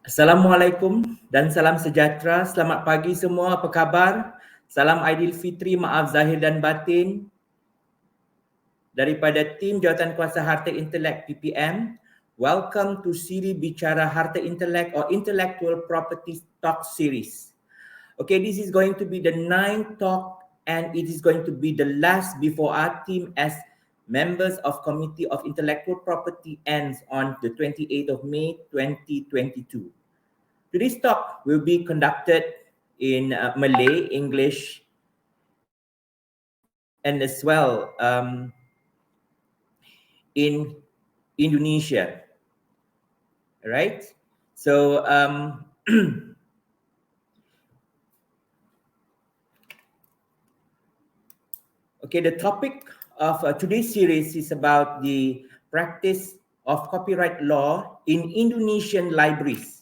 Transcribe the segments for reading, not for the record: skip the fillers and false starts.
Assalamualaikum dan salam sejahtera. Selamat pagi semua, apa khabar? Salam Aidilfitri, maaf zahir dan batin. Daripada tim Jawatankuasa Harta Intelek PPM, welcome to siri Bicara Harta Intelek or Intellectual Property Talk Series. Okay, this is going to be the 9th talk and it is going to be the last before our team as members of Committee of Intellectual Property ends on the 28th of May 2022. Today's talk will be conducted in Malay, English, and as well in Indonesia. All right? So, okay, the topic of today's series is about the practice of copyright law in Indonesian libraries.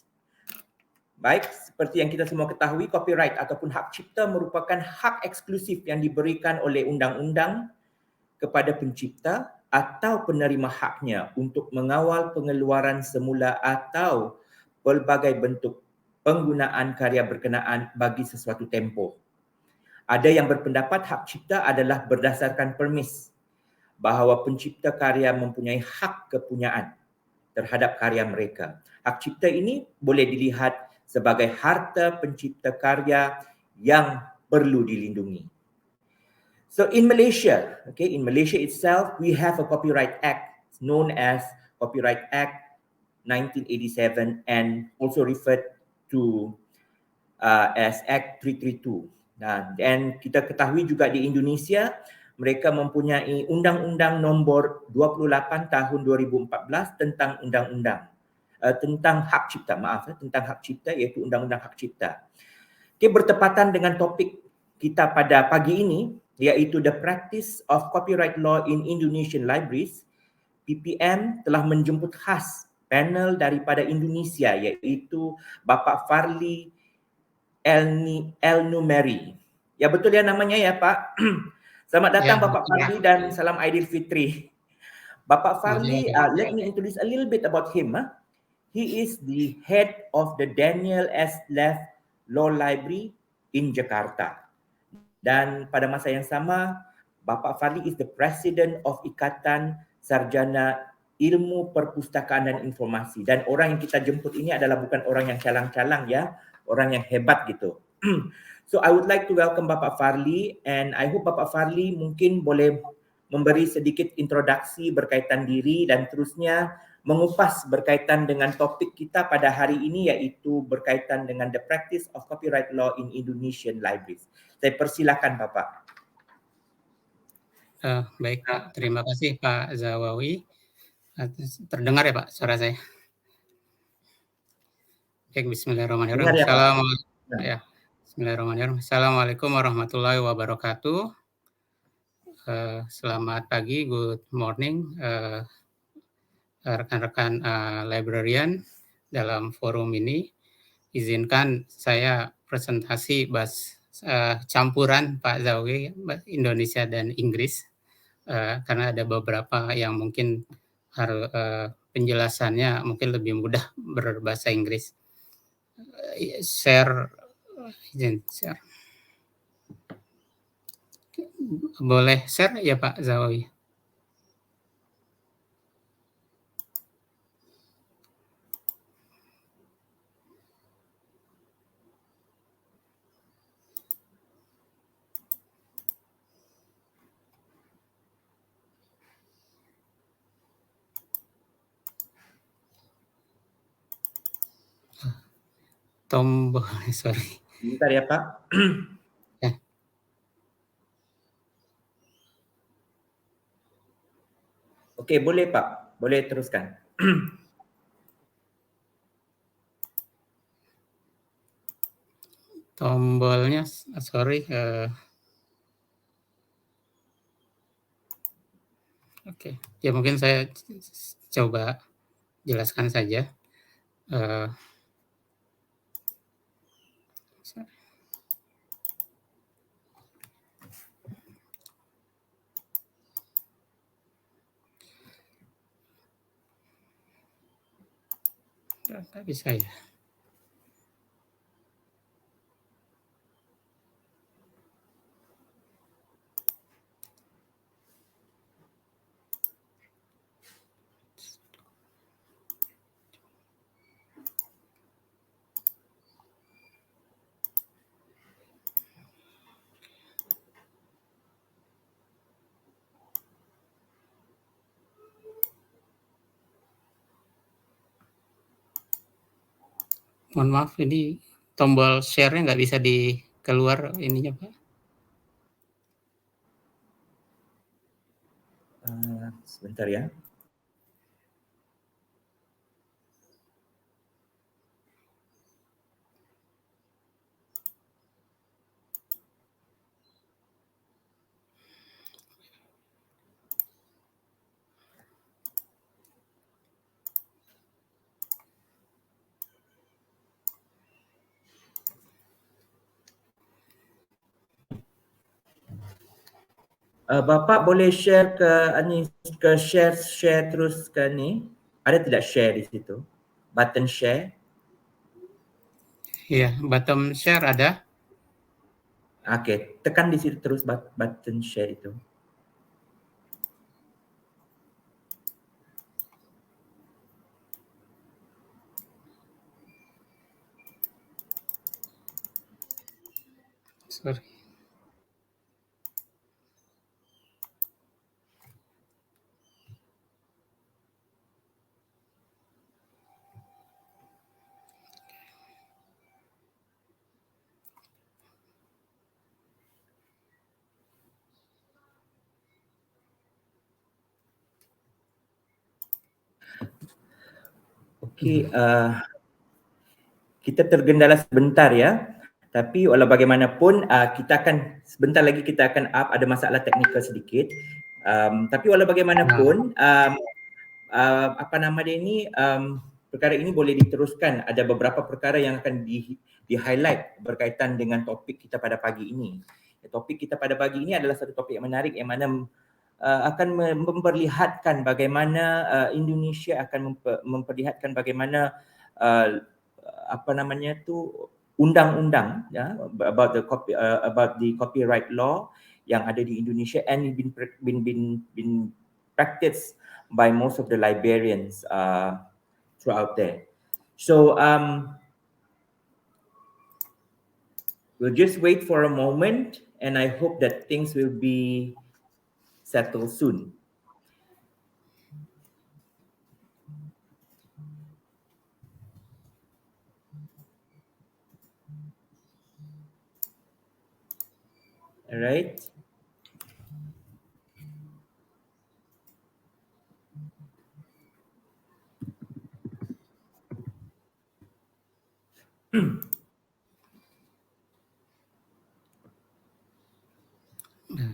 Baik, seperti yang kita semua ketahui, copyright ataupun hak cipta merupakan hak eksklusif yang diberikan oleh undang-undang kepada pencipta atau penerima haknya untuk mengawal pengeluaran semula atau pelbagai bentuk penggunaan karya berkenaan bagi sesuatu tempoh. Ada yang berpendapat hak cipta adalah berdasarkan permis bahawa pencipta karya mempunyai hak kepunyaan terhadap karya mereka. Hak cipta ini boleh dilihat sebagai harta pencipta karya yang perlu dilindungi. So in Malaysia, in Malaysia itself, we have a Copyright Act known as Copyright Act 1987 and also referred to as Act 332. Dan kita ketahui juga di Indonesia, mereka mempunyai Undang-Undang Nombor 28 Tahun 2014 tentang tentang hak cipta, tentang hak cipta, iaitu Undang-Undang Hak Cipta. Bertepatan dengan topik kita pada pagi ini, iaitu the practice of copyright law in Indonesian libraries, PPM telah menjemput khas panel daripada Indonesia, iaitu Bapak Farli Elnumeri. Ya, betul ya namanya ya Pak? Selamat datang ya, Bapak Farli dan salam Aidilfitri. Bapak Farli, let me introduce a little bit about him. He is the head of the Daniel S. Leff Law Library in Jakarta. Dan pada masa yang sama, Bapak Farli is the President of Ikatan Sarjana Ilmu Perpustakaan dan Informasi. Dan orang yang kita jemput ini adalah bukan orang yang calang-calang ya, orang yang hebat gitu. So I would like to welcome Bapak Farli and I hope Bapak Farli mungkin boleh memberi sedikit introduksi berkaitan diri dan terusnya mengupas berkaitan dengan topik kita pada hari ini, yaitu berkaitan dengan the practice of copyright law in Indonesian libraries. Saya persilakan Bapak. Baik Pak, terima kasih Pak Zawawi. Terdengar ya Pak suara saya? Baik, bismillahirrahmanirrahim. Bismillahirrahmanirrahim. Assalamualaikum warahmatullahi wabarakatuh. Selamat pagi, good morning, rekan-rekan librarian dalam forum ini. Izinkan saya presentasi campuran Pak Zawawi, Indonesia dan Inggris. Karena ada beberapa yang mungkin penjelasannya mungkin lebih mudah berbahasa Inggris. Share. Boleh share ya Pak Zawawi? Tombol, sorry. Bentar ya Pak. Oke, boleh Pak. Boleh teruskan. Tombolnya, sorry. Oke, ya mungkin saya coba jelaskan saja. Nggak bisa ya. Mohon maaf, ini tombol share-nya nggak bisa keluar ininya, Pak. Sebentar ya. Bapak boleh share ke share terus ke ni. Ada tidak share di situ? Button share. Iya, bottom share ada. Okey, tekan di situ terus button share itu. Sorry. Okey, kita tergendala sebentar ya. Tapi walau bagaimanapun kita akan sebentar lagi kita akan up, ada masalah teknikal sedikit. Tapi walau bagaimanapun apa nama dia ni, perkara ini boleh diteruskan. Ada beberapa perkara yang akan di-highlight berkaitan dengan topik kita pada pagi ini. Topik kita pada pagi ini adalah satu topik yang menarik yang mana akan memperlihatkan bagaimana Indonesia akan memperlihatkan bagaimana apa namanya tu undang-undang ya about the copyright law yang ada di Indonesia and been practiced by most of the librarians throughout there. So we'll just wait for a moment and I hope that things will be settled soon. All right.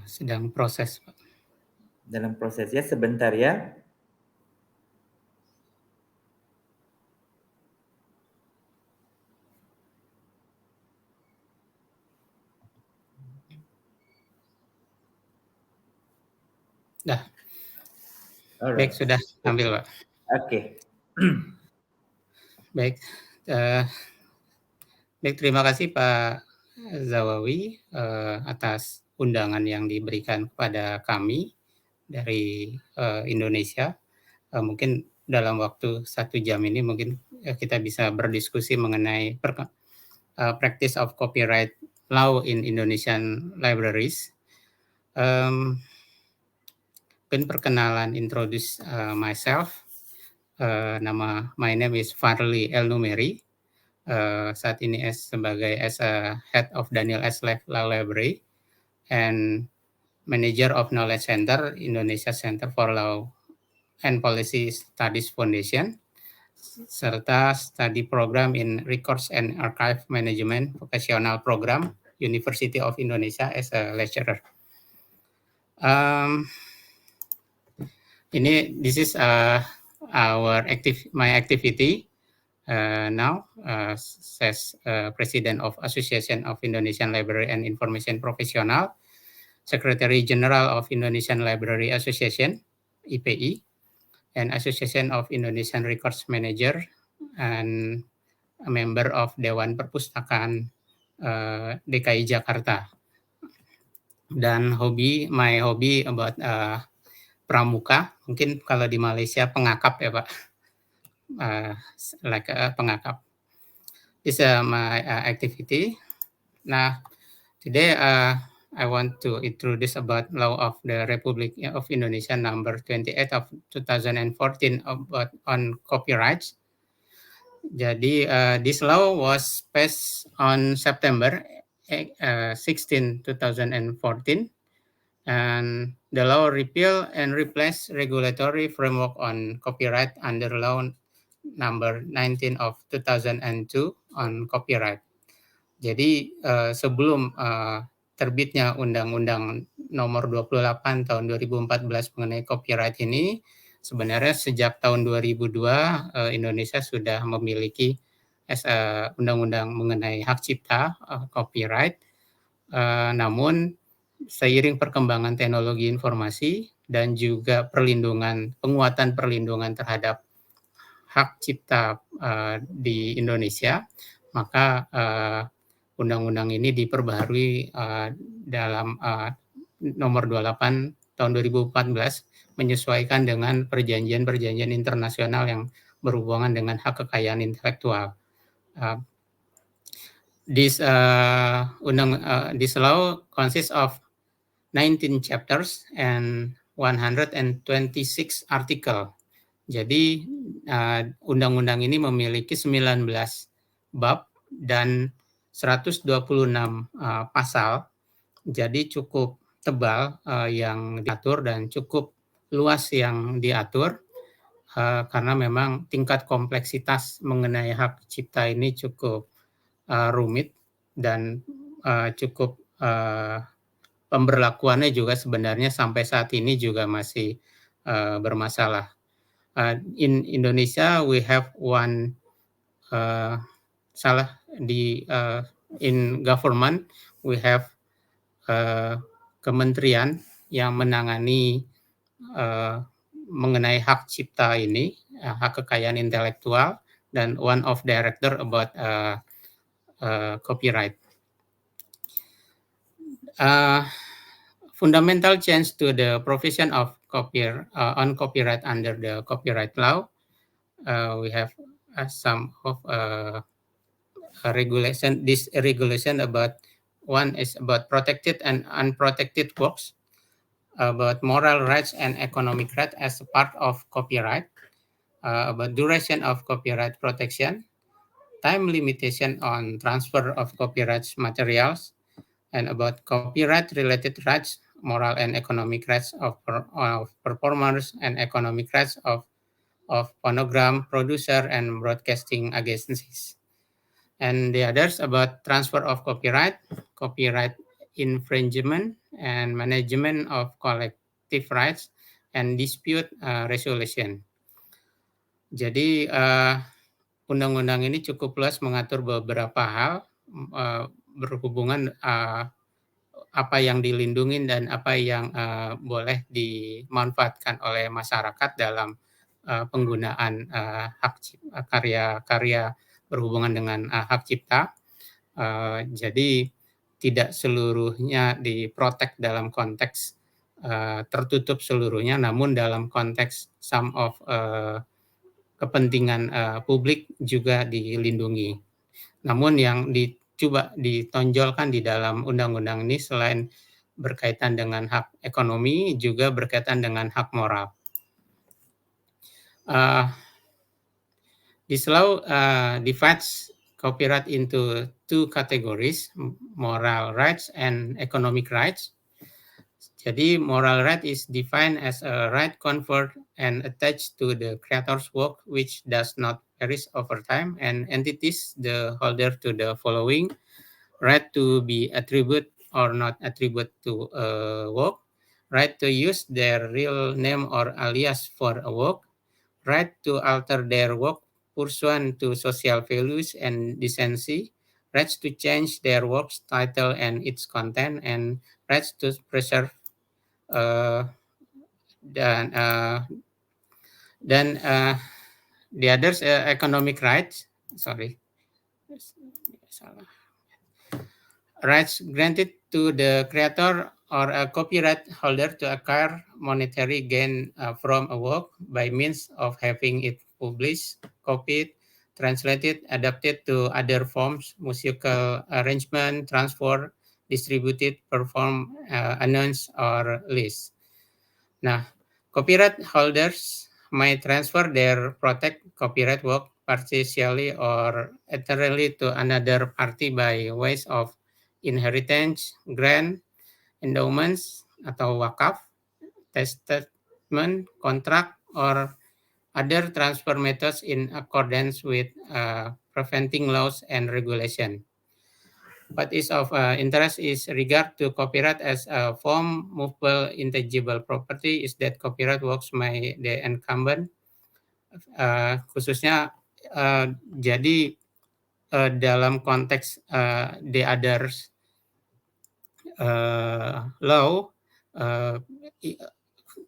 Sedang proses, Pak. Dalam proses ya, sebentar ya. Dah. Alright. Baik, sudah ambil, Pak. Okay. Baik. Baik, terima kasih Pak Zawawi atas undangan yang diberikan kepada kami dari Indonesia. Mungkin dalam waktu 1 jam ini mungkin kita bisa berdiskusi mengenai practice of copyright law in Indonesian libraries. Mungkin perkenalan, introduce myself. My name is Farli El-Numeri. Saat ini sebagai head of Daniel S. Law Library and manager of Knowledge Center, Indonesia Center for Law and Policy Studies Foundation, serta study program in Records and Archive Management Vocational Program, University of Indonesia as a lecturer. This is my activity now as President of Association of Indonesian Library and Information Professional, Secretary General of Indonesian Library Association (IPI), and Association of Indonesian Records Manager, and a member of Dewan Perpustakaan DKI Jakarta. Dan my hobby about pramuka, mungkin kalau di Malaysia pengakap ya Pak, like pengakap. This is my activity. Now, today I want to introduce about Law of the Republic of Indonesia number 28 of 2014 on copyrights. Jadi this law was passed on September 16, 2014, and the law repeal and replace regulatory framework on copyright under law number 19 of 2002 on copyright. Jadi sebelum terbitnya Undang-Undang Nomor 28 tahun 2014 mengenai copyright ini, sebenarnya sejak tahun 2002 Indonesia sudah memiliki undang-undang mengenai hak cipta copyright. Namun seiring perkembangan teknologi informasi dan juga penguatan perlindungan terhadap hak cipta di Indonesia, maka undang-undang ini diperbaharui dalam nomor 28 tahun 2014 menyesuaikan dengan perjanjian-perjanjian internasional yang berhubungan dengan hak kekayaan intelektual. This law consists of 19 chapters and 126 artikel. Jadi undang-undang ini memiliki 19 bab dan 126 pasal. Jadi cukup tebal yang diatur dan cukup luas yang diatur karena memang tingkat kompleksitas mengenai hak cipta ini cukup rumit dan cukup pemberlakuannya juga sebenarnya sampai saat ini juga masih bermasalah. In Indonesia, we have one in government, we have kementerian yang menangani mengenai hak cipta ini, hak kekayaan intelektual, dan one of director about copyright. Fundamental change to the provision of on copyright under the copyright law. We have some of regulation. This regulation about one is about protected and unprotected works, about moral rights and economic rights as a part of copyright, about duration of copyright protection, time limitation on transfer of copyright materials, and about copyright-related rights, moral and economic rights of performers, and economic rights of phonogram producer and broadcasting agencies. And the others about transfer of copyright, copyright infringement, and management of collective rights, and dispute resolution. Jadi undang-undang ini cukup luas mengatur beberapa hal berhubungan apa yang dilindungi dan apa yang boleh dimanfaatkan oleh masyarakat dalam penggunaan hak karya berhubungan dengan hak cipta. Jadi tidak seluruhnya diprotek dalam konteks tertutup seluruhnya, namun dalam konteks some of kepentingan publik juga dilindungi. Namun yang coba ditonjolkan di dalam undang-undang ini selain berkaitan dengan hak ekonomi, juga berkaitan dengan hak moral. This law divides copyright into two categories, moral rights and economic rights. Jadi moral right is defined as a right conferred and attached to the creator's work which does not perish over time, and entities the holder to the following: right to be attribute or not attribute to a work, right to use their real name or alias for a work, right to alter their work pursuant to social values and decency, rights to change their work's title and its content, and rights to preserve dan the others economic rights. Rights granted to the creator or a copyright holder to acquire monetary gain from a work by means of having it published, copied, translated, adapted to other forms, musical arrangement, transfer, distributed, performed, announced, or leased. Nah, copyright holders may transfer their protect copyright work partially or entirely to another party by ways of inheritance, grant, endowments atau wakaf, testament, contract, or other transfer methods in accordance with preventing laws and regulation. What is of interest is regard to copyright as a form movable intangible property is that copyright works by the incumbent, khususnya jadi dalam konteks the others law,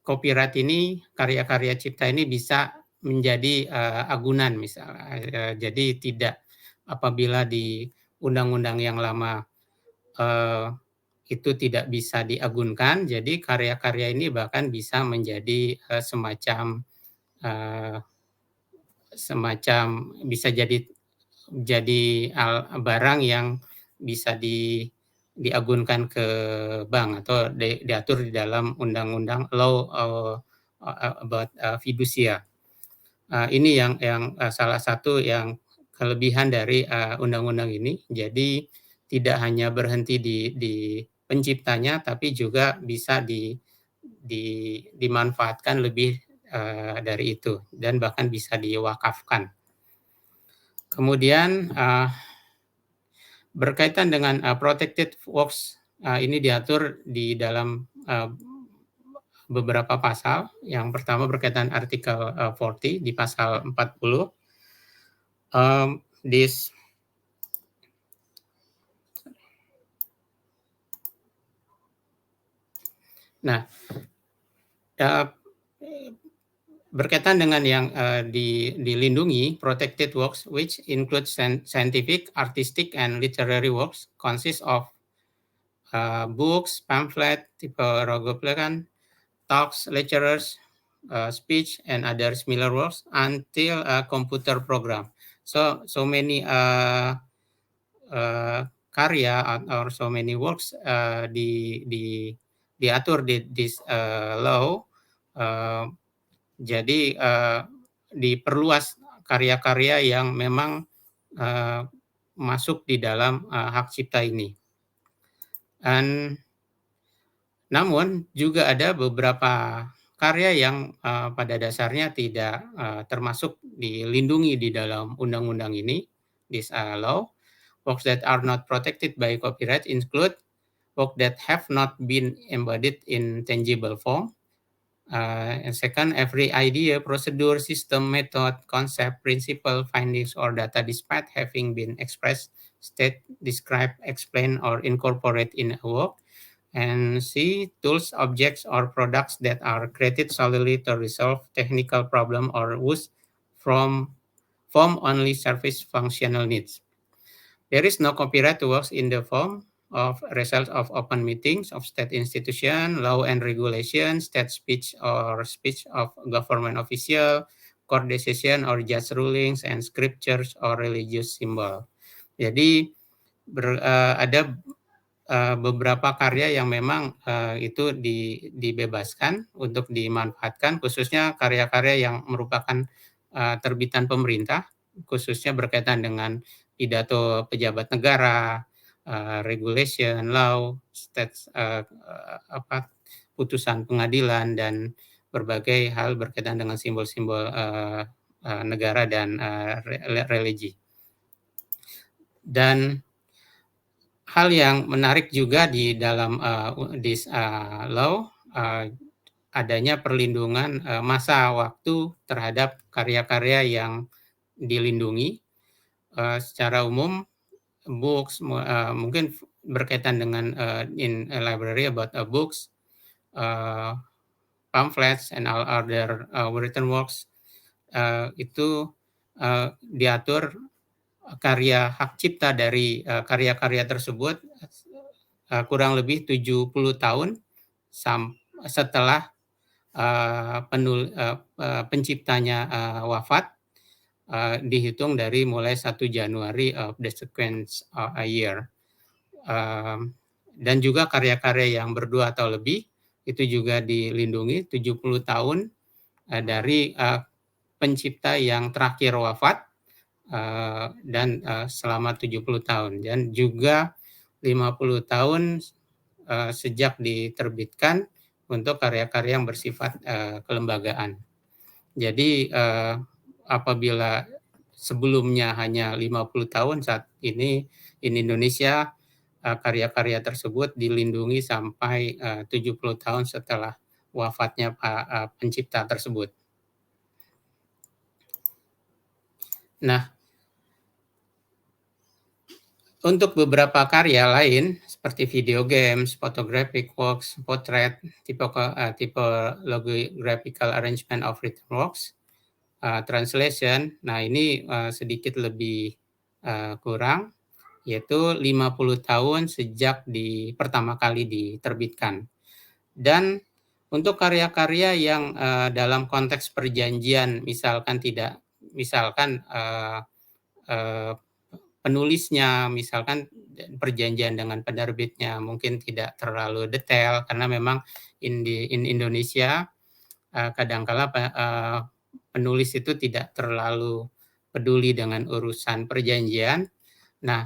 copyright ini, karya-karya cipta ini bisa menjadi agunan misalnya. Jadi tidak apabila di undang-undang yang lama itu tidak bisa diagunkan, jadi karya-karya ini bahkan bisa menjadi semacam bisa jadi barang yang bisa diagunkan ke bank atau diatur di dalam undang-undang law about fiducia. Ini yang salah satu yang kelebihan dari undang-undang ini. Jadi tidak hanya berhenti di penciptanya, tapi juga bisa dimanfaatkan lebih dari itu dan bahkan bisa diwakafkan. Kemudian berkaitan dengan protected works, ini diatur di dalam beberapa pasal. Yang pertama berkaitan artikel 40 di pasal 40. Berkaitan dengan yang dilindungi, protected works, which include scientific, artistic, and literary works, consist of books, pamphlet, typographical, talks, lectures, speech, and other similar works until a computer program. So many karya or so many works diatur di this law. Jadi diperluas karya-karya yang memang masuk di dalam hak cipta ini. Namun juga ada beberapa karya yang pada dasarnya tidak termasuk dilindungi di dalam undang-undang ini, this law. Works that are not protected by copyright include works that have not been embodied in tangible form. And second, every idea, procedure, system, method, concept, principle, findings, or data despite having been expressed, stated, described, explained, or incorporated in a work. And C, tools, objects, or products that are created solely to resolve technical problem or whose form only service functional needs. There is no copyright to works in the form of results of open meetings of state institution, law and regulation, state speech or speech of government official, court decision or judge rulings, and scriptures or religious symbol. Jadi ada beberapa karya yang memang itu dibebaskan untuk dimanfaatkan, khususnya karya-karya yang merupakan terbitan pemerintah, khususnya berkaitan dengan pidato pejabat negara, regulation, law, state, putusan pengadilan, dan berbagai hal berkaitan dengan simbol-simbol negara dan religi. Dan hal yang menarik juga di dalam this law, adanya perlindungan masa waktu terhadap karya-karya yang dilindungi. Secara umum, books mungkin berkaitan dengan in a library about books, pamphlets, and all other written works, itu diatur karya hak cipta dari karya-karya tersebut kurang lebih 70 tahun setelah penciptanya wafat, dihitung dari mulai 1 Januari of the sequence a year. Dan juga karya-karya yang berdua atau lebih itu juga dilindungi 70 tahun dari pencipta yang terakhir wafat dan selama 70 tahun, dan juga 50 tahun sejak diterbitkan untuk karya-karya yang bersifat kelembagaan. Jadi apabila sebelumnya hanya 50 tahun, saat ini di Indonesia karya-karya tersebut dilindungi sampai 70 tahun setelah wafatnya pencipta tersebut. Nah, untuk beberapa karya lain seperti video games, photographic works, portrait, typology, graphical arrangement of written works, translation, nah ini sedikit lebih kurang, yaitu 50 tahun sejak pertama kali diterbitkan. Dan untuk karya-karya yang dalam konteks perjanjian, misalkan penulisnya, misalkan perjanjian dengan penerbitnya mungkin tidak terlalu detail, karena memang in Indonesia kadangkala penulis itu tidak terlalu peduli dengan urusan perjanjian. Nah,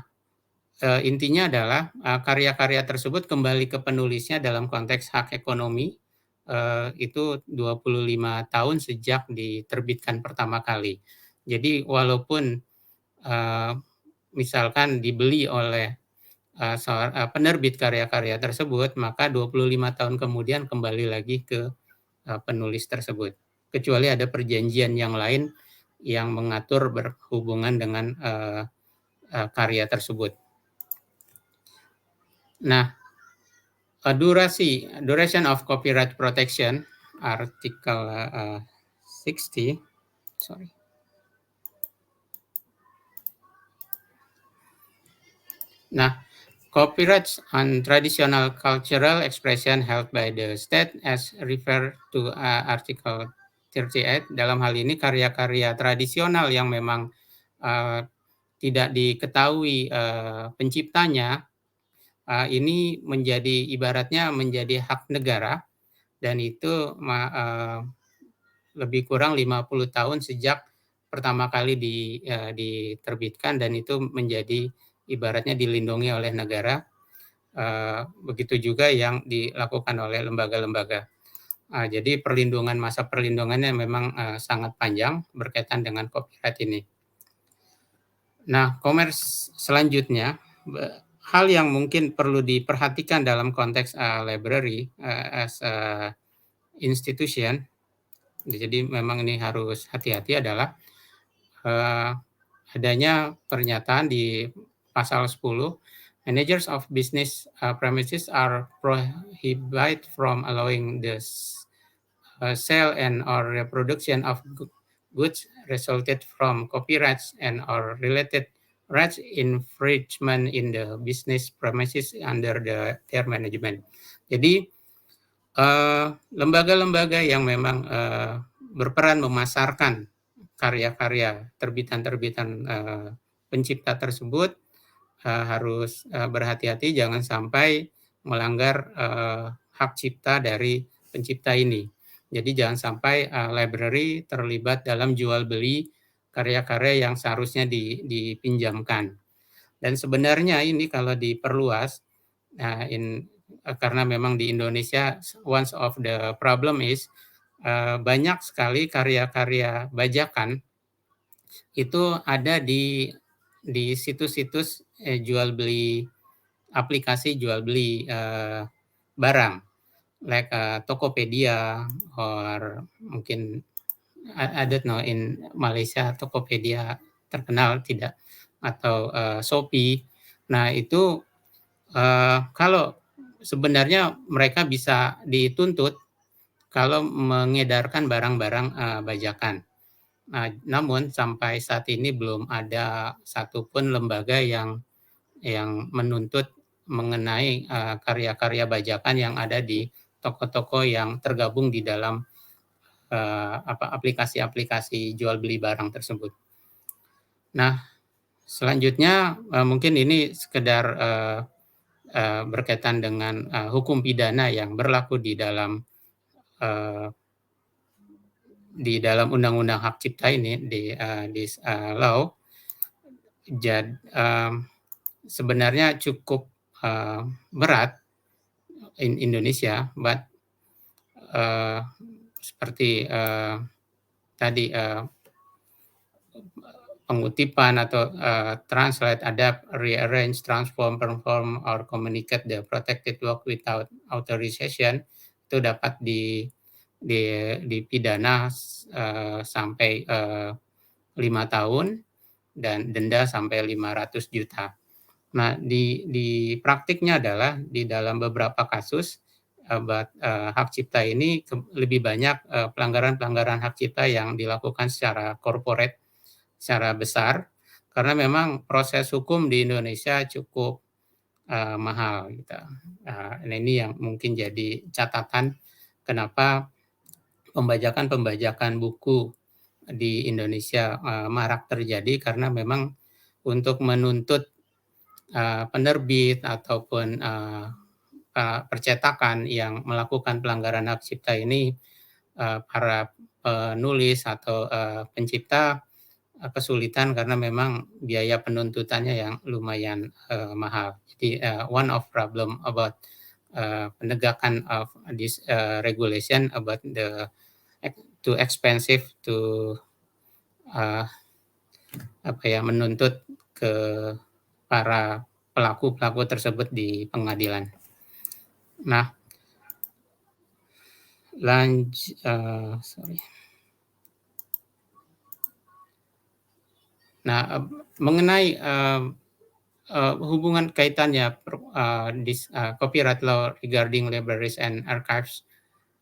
intinya adalah karya-karya tersebut kembali ke penulisnya dalam konteks hak ekonomi, itu 25 tahun sejak diterbitkan pertama kali. Jadi walaupun misalkan dibeli oleh penerbit karya-karya tersebut, maka 25 tahun kemudian kembali lagi ke penulis tersebut. Kecuali ada perjanjian yang lain yang mengatur berhubungan dengan karya tersebut. Nah, duration of copyright protection, artikel 60, sorry. Nah, copyrights on traditional cultural expression held by the state as referred to article 38. Dalam hal ini karya-karya tradisional yang memang tidak diketahui penciptanya, ini ibaratnya menjadi hak negara, dan itu lebih kurang 50 tahun sejak pertama kali diterbitkan, dan itu menjadi ibaratnya dilindungi oleh negara. Begitu juga yang dilakukan oleh lembaga-lembaga. Jadi masa perlindungannya memang sangat panjang berkaitan dengan copyright ini. Nah, selanjutnya, hal yang mungkin perlu diperhatikan dalam konteks library as a institution, jadi memang ini harus hati-hati, adalah adanya pernyataan di pasal 10, managers of business premises are prohibited from allowing the sale and or reproduction of goods resulted from copyrights and or related rights infringement in the business premises under their management. Jadi lembaga-lembaga yang memang berperan memasarkan karya-karya terbitan-terbitan pencipta tersebut harus berhati-hati jangan sampai melanggar hak cipta dari pencipta ini. Jadi jangan sampai library terlibat dalam jual beli karya-karya yang seharusnya dipinjamkan. Dan sebenarnya ini kalau diperluas, karena memang di Indonesia one of the problem is banyak sekali karya-karya bajakan itu ada di situs-situs jual beli, aplikasi jual beli barang, like Tokopedia, or mungkin I don't know in Malaysia Tokopedia terkenal tidak, atau Shopee. Nah itu kalau sebenarnya mereka bisa dituntut kalau mengedarkan barang-barang bajakan. Nah, namun sampai saat ini belum ada satupun lembaga yang menuntut mengenai karya-karya bajakan yang ada di toko-toko yang tergabung di dalam aplikasi-aplikasi jual beli barang tersebut. Nah, selanjutnya mungkin ini sekedar berkaitan dengan hukum pidana yang berlaku di dalam Undang-Undang Hak Cipta ini, di law. sebenarnya cukup berat Indonesia, but seperti tadi pengutipan atau translate, adapt, rearrange, transform, perform, or communicate the protected work without authorization itu dapat dipidana sampai 5 tahun dan denda sampai 500 juta. Nah, di praktiknya adalah di dalam beberapa kasus hak cipta ini lebih banyak pelanggaran-pelanggaran hak cipta yang dilakukan secara corporate, secara besar, karena memang proses hukum di Indonesia cukup mahal gitu. Nah, ini yang mungkin jadi catatan kenapa pembajakan buku di Indonesia marak terjadi, karena memang untuk menuntut penerbit ataupun percetakan yang melakukan pelanggaran hak cipta ini, para penulis atau pencipta kesulitan karena memang biaya penuntutannya yang lumayan mahal. Jadi one of problem about penegakan of this regulation about the too expensive to menuntut ke para pelaku tersebut di pengadilan. Nah, mengenai hubungan kaitannya copyright law regarding libraries and archives,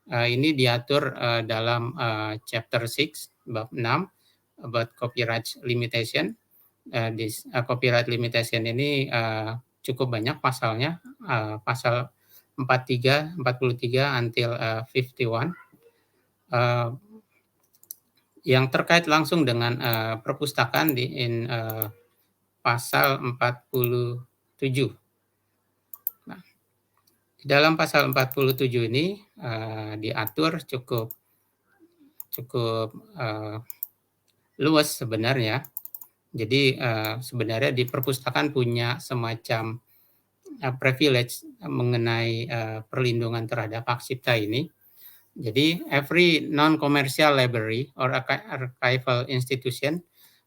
ini diatur dalam chapter 6 bab 6 about copyright limitation. This copyright limitation ini cukup banyak pasalnya, pasal 43 until 51, yang terkait langsung dengan perpustakaan di pasal 47. Nah, di dalam pasal 47 ini diatur cukup luas sebenarnya. Jadi sebenarnya di perpustakaan punya semacam privilege mengenai perlindungan terhadap hak cipta ini. Jadi every non-commercial library or archival institution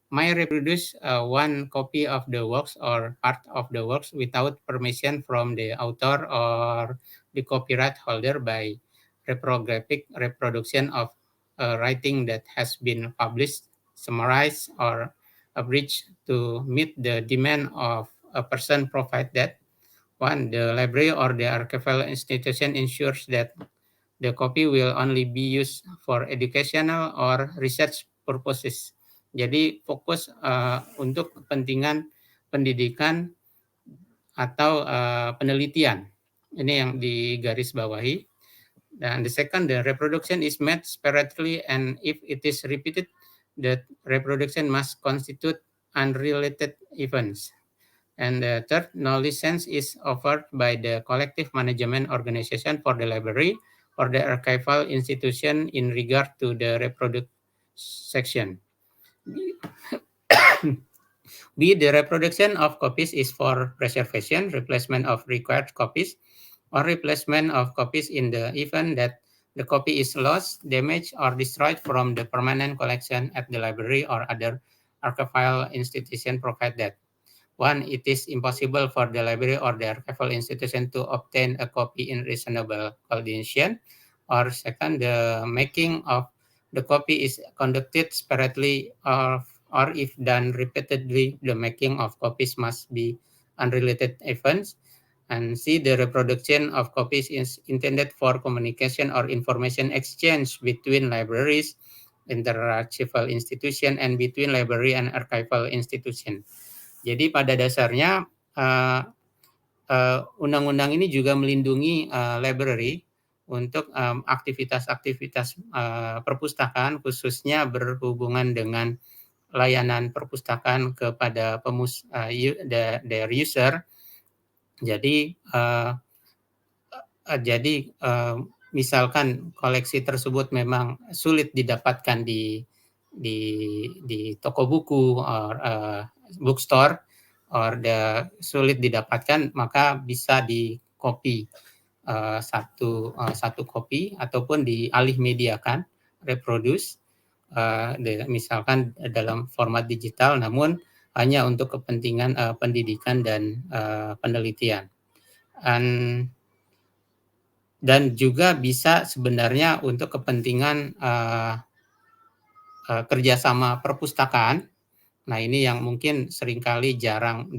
may reproduce one copy of the works or part of the works without permission from the author or the copyright holder by reprographic reproduction of a writing that has been published, summarized, or abridged to meet the demand of a person, provided that 1. The library or the archival institution ensures that the copy will only be used for educational or research purposes. Jadi fokus untuk kepentingan pendidikan atau penelitian. Ini yang digarisbawahi. Dan the second, the reproduction is made sparingly, and if it is repeated, the reproduction must constitute unrelated events. And the third, no license is offered by the collective management organization for the library or the archival institution in regard to the reproduction section. B, the reproduction of copies is for preservation, replacement of required copies, or replacement of copies in the event that the copy is lost, damaged, or destroyed from the permanent collection at the library or other archival institution, provided that 1. It is impossible for the library or the archival institution to obtain a copy in reasonable condition, or second, the making of the copy is conducted sparingly, or if done repeatedly, the making of copies must be unrelated events. And C, the reproduction of copies is intended for communication or information exchange between libraries, interarchival institution, and between library and archival institution. Jadi pada dasarnya undang-undang ini juga melindungi library untuk aktivitas-aktivitas perpustakaan, khususnya berhubungan dengan layanan perpustakaan kepada their user. Jadi misalkan koleksi tersebut memang sulit didapatkan di toko buku or bookstore or sulit didapatkan, maka bisa di copy satu copy ataupun dialih mediakan, reproduce, misalkan dalam format digital, namun hanya untuk kepentingan pendidikan dan penelitian. Dan juga bisa sebenarnya untuk kepentingan kerjasama perpustakaan. Nah, ini yang mungkin seringkali jarang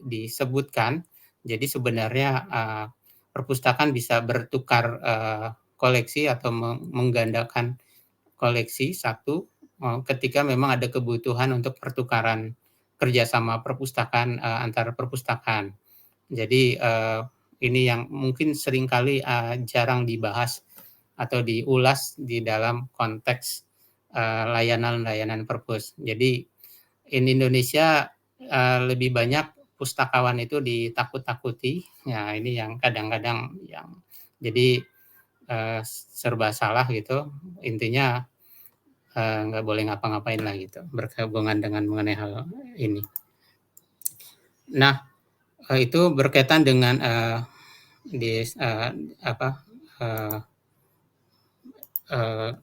disebutkan. Jadi sebenarnya perpustakaan bisa bertukar koleksi atau menggandakan koleksi satu ketika memang ada kebutuhan untuk pertukaran kerjasama perpustakaan antar perpustakaan. Jadi ini yang mungkin seringkali jarang dibahas atau diulas di dalam konteks layanan-layanan perpus. Jadi in Indonesia lebih banyak pustakawan itu ditakut-takuti. Ya, ini yang kadang-kadang yang jadi serba salah gitu. Intinya nggak boleh ngapa-ngapain lah gitu berhubungan dengan mengenai hal ini. Nah, itu berkaitan dengan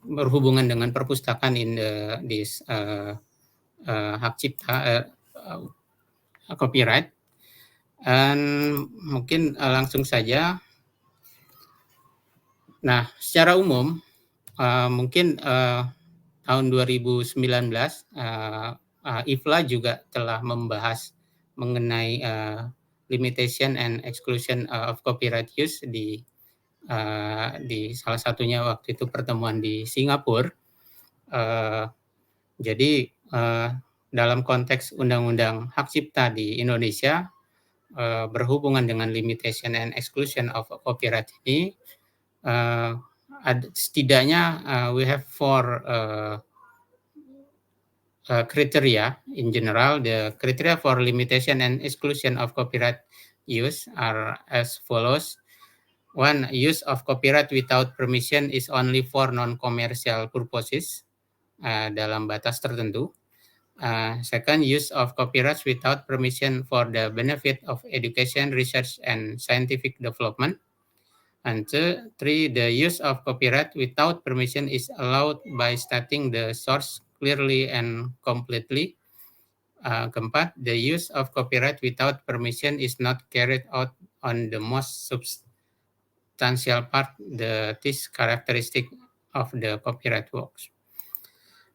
berhubungan dengan perpustakaan di hak cipta copyright. Dan mungkin langsung saja. Nah, secara umum mungkin tahun 2019 IFLA juga telah membahas mengenai limitation and exclusion of copyright use di salah satunya waktu itu pertemuan di Singapura. Jadi dalam konteks undang-undang hak cipta di Indonesia berhubungan dengan limitation and exclusion of copyright ini setidaknya we have 4 criteria in general. The criteria for limitation and exclusion of copyright use are as follows. 1, use of copyright without permission is only for non-commercial purposes dalam batas tertentu. Second, use of copyrights without permission for the benefit of education, research, and scientific development. And 3, the use of copyright without permission is allowed by stating the source clearly and completely. Keempat, the use of copyright without permission is not carried out on the most substantial part, this characteristic of the copyright works.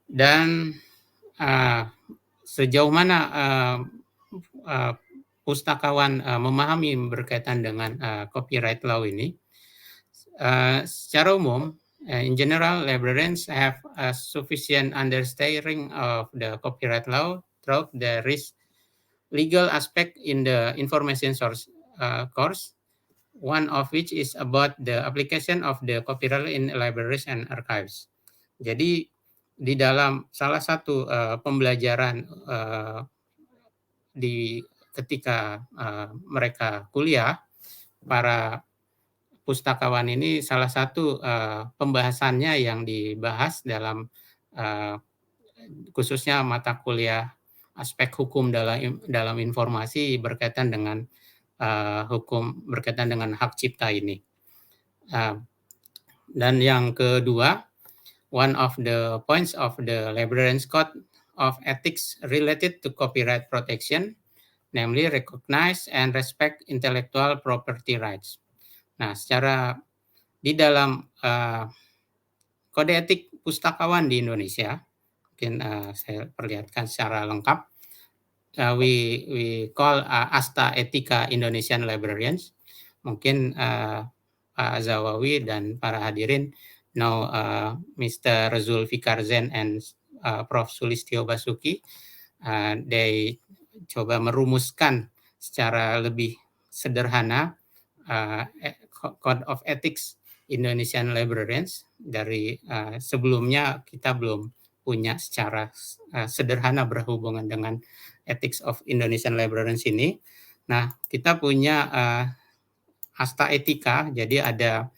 Dan sejauh mana pustakawan memahami berkaitan dengan copyright law ini, secara umum, in general, librarians have a sufficient understanding of the copyright law throughout the legal aspect in the information source course, one of which is about the application of the copyright in libraries and archives. Jadi di dalam salah satu pembelajaran ketika mereka kuliah, para pustakawan ini salah satu pembahasannya yang dibahas dalam khususnya mata kuliah aspek hukum dalam informasi berkaitan dengan hukum berkaitan dengan hak cipta ini. Dan yang kedua, one of the points of the Librarians Code of Ethics related to copyright protection, namely recognize and respect intellectual property rights. Nah, di dalam kode etik pustakawan di Indonesia, mungkin saya perlihatkan secara lengkap. We call Asta Etika Indonesian Librarians. Mungkin Pak Zawawi dan para hadirin know Mr. Zulfikar Zain and Prof. Sulistyo Basuki. They coba merumuskan secara lebih sederhana Code of Ethics Indonesian Librarians. Dari sebelumnya kita belum punya secara sederhana berhubungan dengan Ethics of Indonesian Librarians ini. Nah, kita punya Asta Etika, jadi ada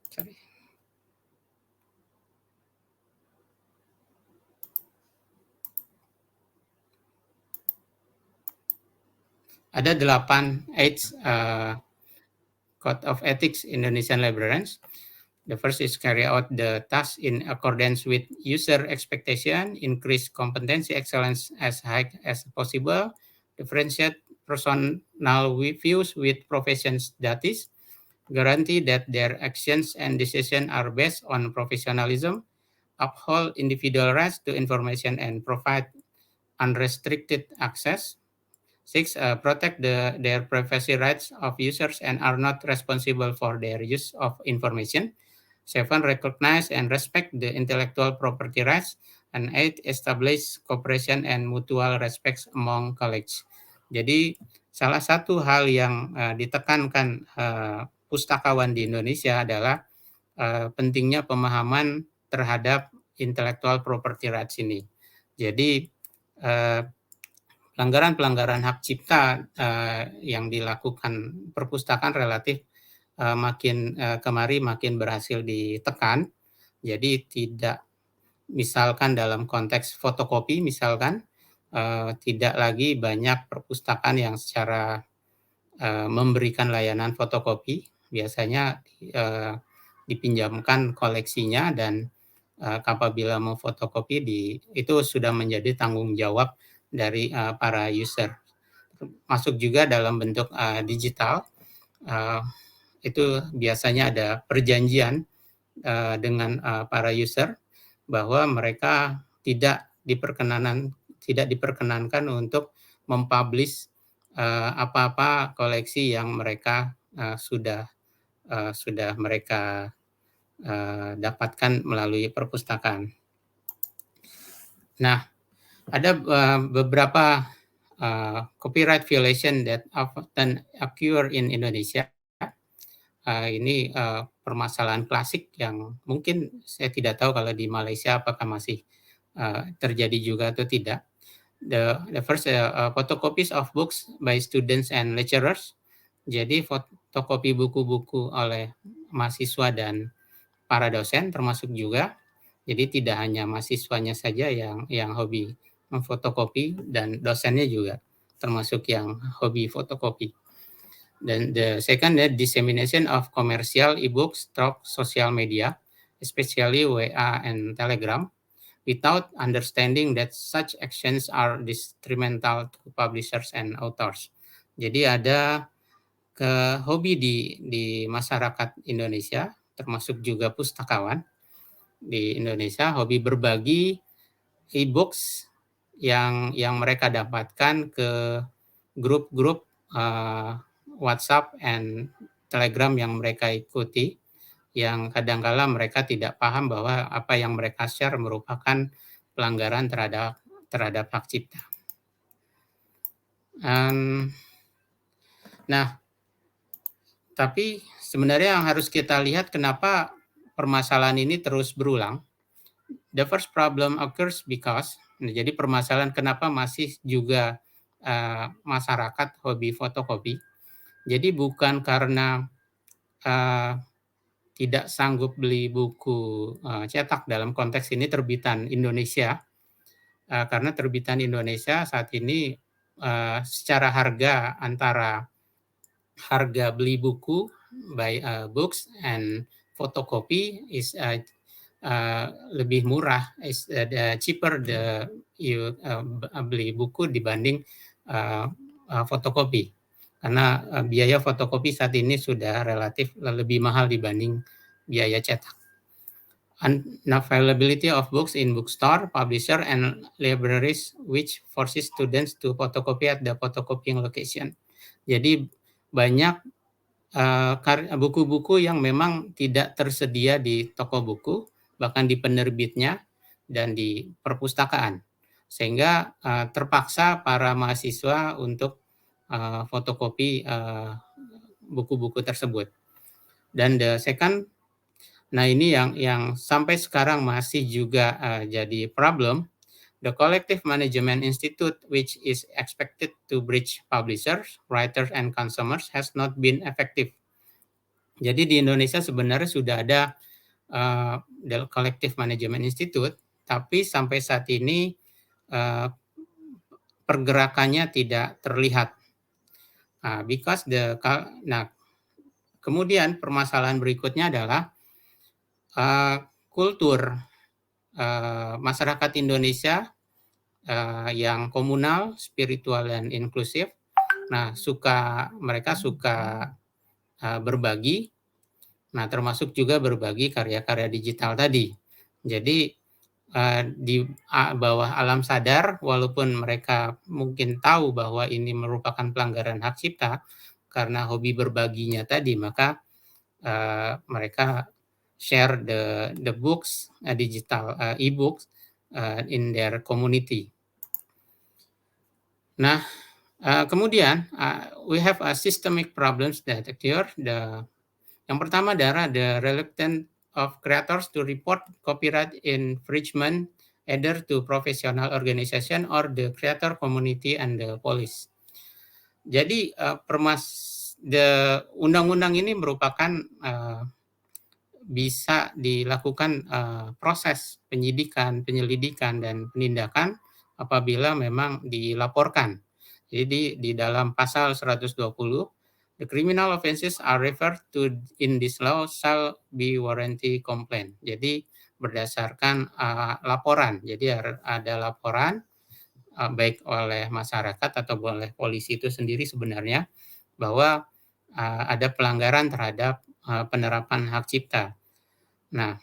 sorry. ada 8 Code of Ethics Indonesian Librarians. The first is carry out the task in accordance with user expectation, increase competency excellence as high as possible, differentiate personal views with profession status, guarantee that their actions and decisions are based on professionalism, uphold individual rights to information and provide unrestricted access. 6. Protect their privacy rights of users and are not responsible for their use of information. 7. Recognize and respect the intellectual property rights. And 8. Establish cooperation and mutual respect among colleagues. Jadi salah satu hal yang ditekankan pustakawan di Indonesia adalah pentingnya pemahaman terhadap intellectual property rights ini. Jadi pelanggaran-pelanggaran hak cipta yang dilakukan perpustakaan relatif makin kemari makin berhasil ditekan. Jadi tidak, misalkan dalam konteks fotokopi misalkan, tidak lagi banyak perpustakaan yang secara memberikan layanan fotokopi. Biasanya dipinjamkan koleksinya dan apabila mau fotokopi itu sudah menjadi tanggung jawab dari para user. Masuk juga dalam bentuk digital. Itu biasanya ada perjanjian dengan para user bahwa mereka tidak diperkenankan untuk mempublish apa-apa koleksi yang mereka sudah mereka dapatkan melalui perpustakaan. Nah, ada beberapa copyright violation that often occur in Indonesia. Ini permasalahan klasik yang mungkin saya tidak tahu kalau di Malaysia apakah masih terjadi juga atau tidak. The first photocopies of books by students and lecturers. Jadi fotokopi buku-buku oleh mahasiswa dan para dosen termasuk juga. Jadi tidak hanya mahasiswanya saja yang hobi memfotokopi dan dosennya juga termasuk yang hobi fotokopi. Then the second, the dissemination of commercial e-books through social media, especially WA and Telegram, without understanding that such actions are detrimental to publishers and authors. Jadi ada hobi di masyarakat Indonesia, termasuk juga pustakawan di Indonesia, hobi berbagi e-books yang mereka dapatkan ke grup-grup WhatsApp and Telegram yang mereka ikuti, yang kadang-kala mereka tidak paham bahwa apa yang mereka share merupakan pelanggaran terhadap hak cipta. Nah, tapi sebenarnya yang harus kita lihat kenapa permasalahan ini terus berulang. The first problem occurs because, jadi permasalahan kenapa masih juga masyarakat hobi fotokopi. Jadi bukan karena tidak sanggup beli buku cetak dalam konteks ini terbitan Indonesia, karena terbitan Indonesia saat ini secara harga antara harga beli buku by books and photocopy is lebih murah, is cheaper you beli buku dibanding fotokopi. Karena biaya fotokopi saat ini sudah relatif lebih mahal dibanding biaya cetak. Unavailability of books in bookstore, publisher, and libraries which forces students to photocopy at the photocopying location. Jadi banyak buku-buku yang memang tidak tersedia di toko buku, bahkan di penerbitnya dan di perpustakaan. Sehingga terpaksa para mahasiswa untuk fotokopi buku-buku tersebut. Dan the second, nah ini yang sampai sekarang masih juga jadi problem. The Collective Management Institute, which is expected to bridge publishers, writers, and consumers, has not been effective. Jadi di Indonesia sebenarnya sudah ada The Collective Management Institute, tapi sampai saat ini pergerakannya tidak terlihat. Kemudian permasalahan berikutnya adalah kultur masyarakat Indonesia yang komunal, spiritual, dan inklusif. Nah, mereka suka berbagi. Nah, termasuk juga berbagi karya-karya digital tadi. Jadi di bawah alam sadar, walaupun mereka mungkin tahu bahwa ini merupakan pelanggaran hak cipta karena hobi berbaginya tadi, maka mereka share the books, digital e-books in their community. Nah, kemudian we have a systemic problems that occur. Yang pertama adalah the reluctance of creators to report copyright infringement either to professional organization or the creator community and the police. Jadi undang-undang ini merupakan bisa dilakukan proses penyidikan, penyelidikan, dan penindakan apabila memang dilaporkan. Jadi di dalam pasal 120, the criminal offenses are referred to in this law shall be warranty complaint. Jadi berdasarkan laporan. Jadi ada laporan baik oleh masyarakat atau oleh polisi itu sendiri sebenarnya bahwa ada pelanggaran terhadap penerapan hak cipta. Nah,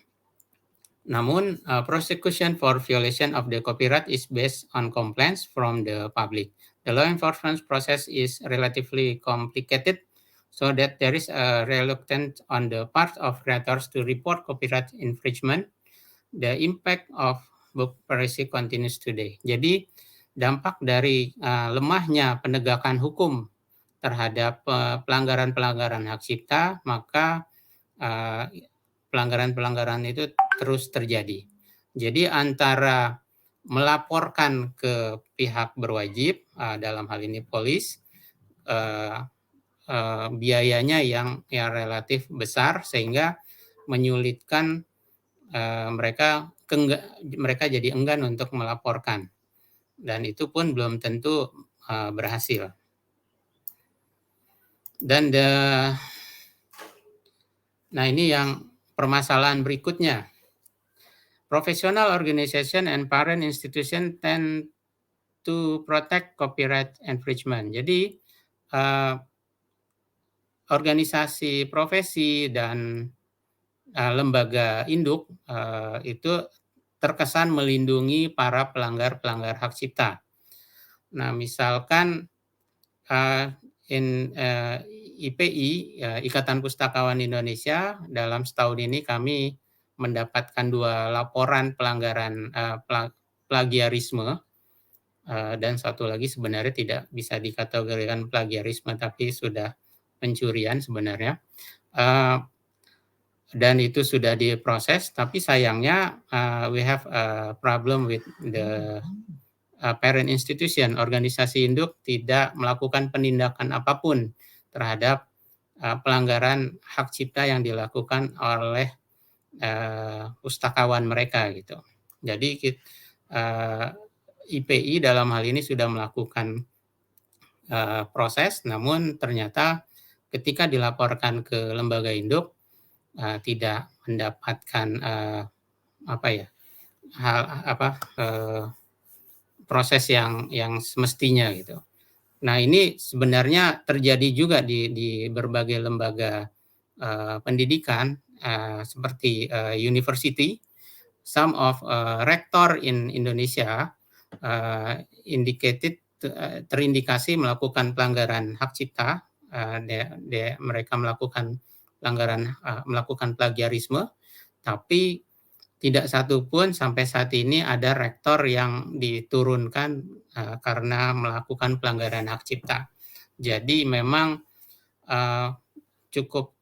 namun prosecution for violation of the copyright is based on complaints from the public. The law enforcement process is relatively complicated, so that there is a reluctance on the part of creators to report copyright infringement. The impact of book piracy continues today. Jadi dampak dari lemahnya penegakan hukum terhadap pelanggaran-pelanggaran hak cipta, maka pelanggaran-pelanggaran itu terus terjadi. Jadi antara melaporkan ke pihak berwajib, dalam hal ini polis, biayanya yang relatif besar sehingga menyulitkan mereka jadi enggan untuk melaporkan, dan itu pun belum tentu berhasil. Dan nah ini yang permasalahan berikutnya. Professional organization and parent institution tend to protect copyright infringement. Jadi organisasi profesi dan lembaga induk itu terkesan melindungi para pelanggar hak cipta. Nah, misalkan IPI, Ikatan Pustakawan Indonesia, dalam setahun ini kami mendapatkan 2 laporan pelanggaran plagiarisme, dan satu lagi sebenarnya tidak bisa dikategorikan plagiarisme tapi sudah pencurian sebenarnya, dan itu sudah diproses, tapi sayangnya we have a problem with the parent institution. Organisasi induk tidak melakukan penindakan apapun terhadap pelanggaran hak cipta yang dilakukan oleh pustakawan mereka gitu. Jadi IPI dalam hal ini sudah melakukan proses, namun ternyata ketika dilaporkan ke lembaga induk tidak mendapatkan proses yang semestinya gitu. Nah, ini sebenarnya terjadi juga di berbagai lembaga pendidikan seperti university. Some of rector in Indonesia terindikasi melakukan pelanggaran hak cipta. Mereka melakukan plagiarisme, tapi tidak satu pun sampai saat ini ada rektor yang diturunkan karena melakukan pelanggaran hak cipta. Jadi memang cukup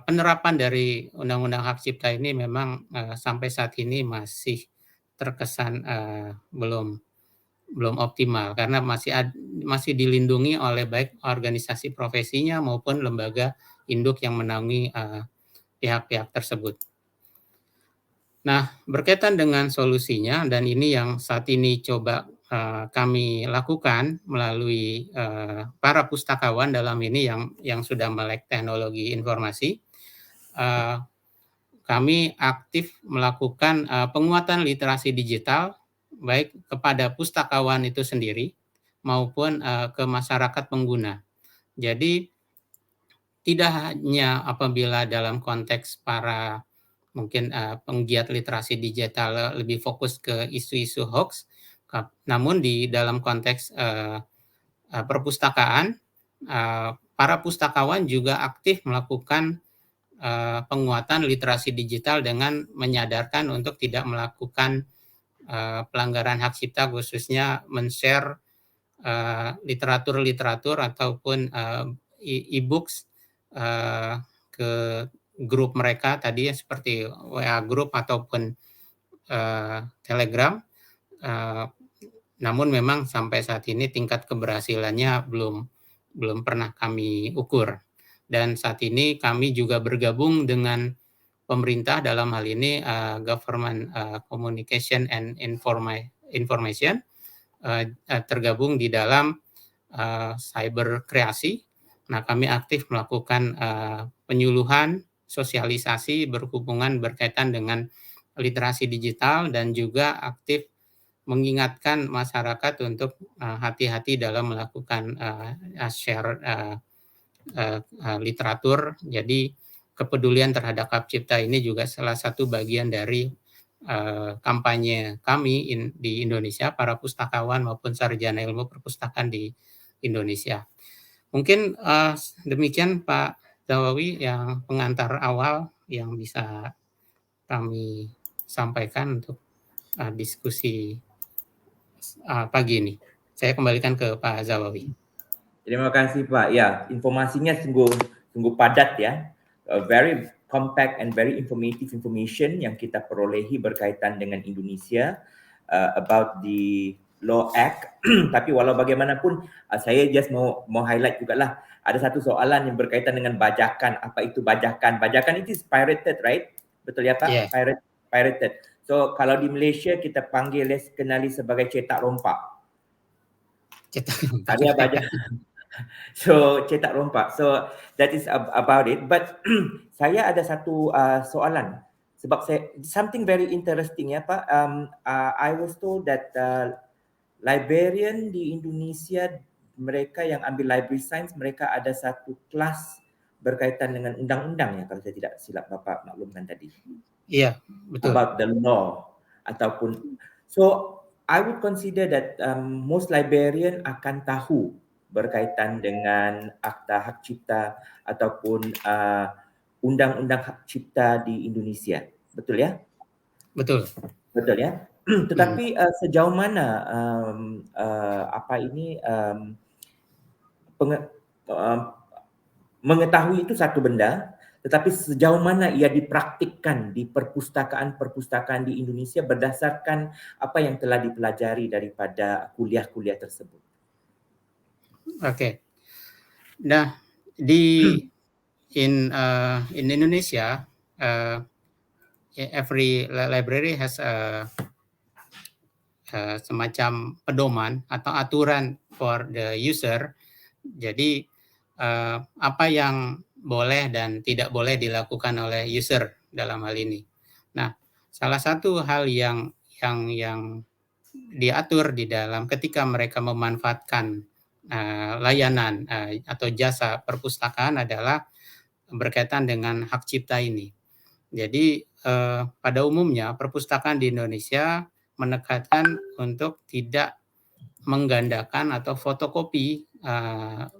penerapan dari Undang-Undang Hak Cipta ini memang sampai saat ini masih terkesan belum optimal karena masih dilindungi oleh baik organisasi profesinya maupun lembaga induk yang menaungi pihak-pihak tersebut. Nah, berkaitan dengan solusinya, dan ini yang saat ini coba kami lakukan melalui para pustakawan dalam ini yang sudah melek teknologi informasi, kami aktif melakukan penguatan literasi digital baik kepada pustakawan itu sendiri maupun ke masyarakat pengguna. Jadi tidak hanya apabila dalam konteks para mungkin penggiat literasi digital lebih fokus ke isu-isu hoax, namun di dalam konteks perpustakaan, para pustakawan juga aktif melakukan penguatan literasi digital dengan menyadarkan untuk tidak melakukan pelanggaran hak cipta, khususnya men-share literatur-literatur ataupun e-books ke grup mereka tadi seperti WA Group ataupun Telegram. Namun memang sampai saat ini tingkat keberhasilannya belum pernah kami ukur. Dan saat ini kami juga bergabung dengan pemerintah dalam hal ini Government Communication and Information, tergabung di dalam cyber kreasi. Nah, kami aktif melakukan penyuluhan, sosialisasi berhubungan berkaitan dengan literasi digital dan juga aktif mengingatkan masyarakat untuk hati-hati dalam melakukan share literatur. Jadi kepedulian terhadap hak cipta ini juga salah satu bagian dari kampanye kami di Indonesia, para pustakawan maupun sarjana ilmu perpustakaan di Indonesia. Mungkin demikian Pak Zawawi yang pengantar awal yang bisa kami sampaikan untuk diskusi pagi ini. Saya kembalikan ke Pak Zawawi. Terima kasih Pak. Ya, informasinya sungguh padat ya. Very compact and very informative information yang kita perolehi berkaitan dengan Indonesia about the Law Act. Tapi walau bagaimanapun saya just mau highlight jugalah ada satu soalan yang berkaitan dengan bajakan. Apa itu bajakan? Bajakan itu is pirated, right? Betul ya Pak? Yes. Pirated. So kalau di Malaysia kita kenali sebagai cetak rompak. Karya bajakan. So cetak rompak. So that is about it. But saya ada satu soalan sebab something very interesting ya Pak. I was told that librarian di Indonesia, mereka yang ambil library science, mereka ada satu kelas berkaitan dengan undang-undang ya, kalau saya tidak silap Bapak maklumkan tadi. Iya, betul. About the law ataupun so I would consider that most librarian akan tahu berkaitan dengan akta hak cipta ataupun undang-undang hak cipta di Indonesia. Betul ya? Betul. Betul ya? Tetapi sejauh mana mengetahui itu satu benda, tetapi sejauh mana ia dipraktikkan di perpustakaan-perpustakaan di Indonesia berdasarkan apa yang telah dipelajari daripada kuliah-kuliah tersebut. Oke. Nah, in Indonesia, every library has semacam pedoman atau aturan for the user. Jadi apa yang boleh dan tidak boleh dilakukan oleh user dalam hal ini. Nah, salah satu hal yang diatur di dalam ketika mereka memanfaatkan layanan atau jasa perpustakaan adalah berkaitan dengan hak cipta ini. Jadi pada umumnya perpustakaan di Indonesia menekankan untuk tidak menggandakan atau fotokopi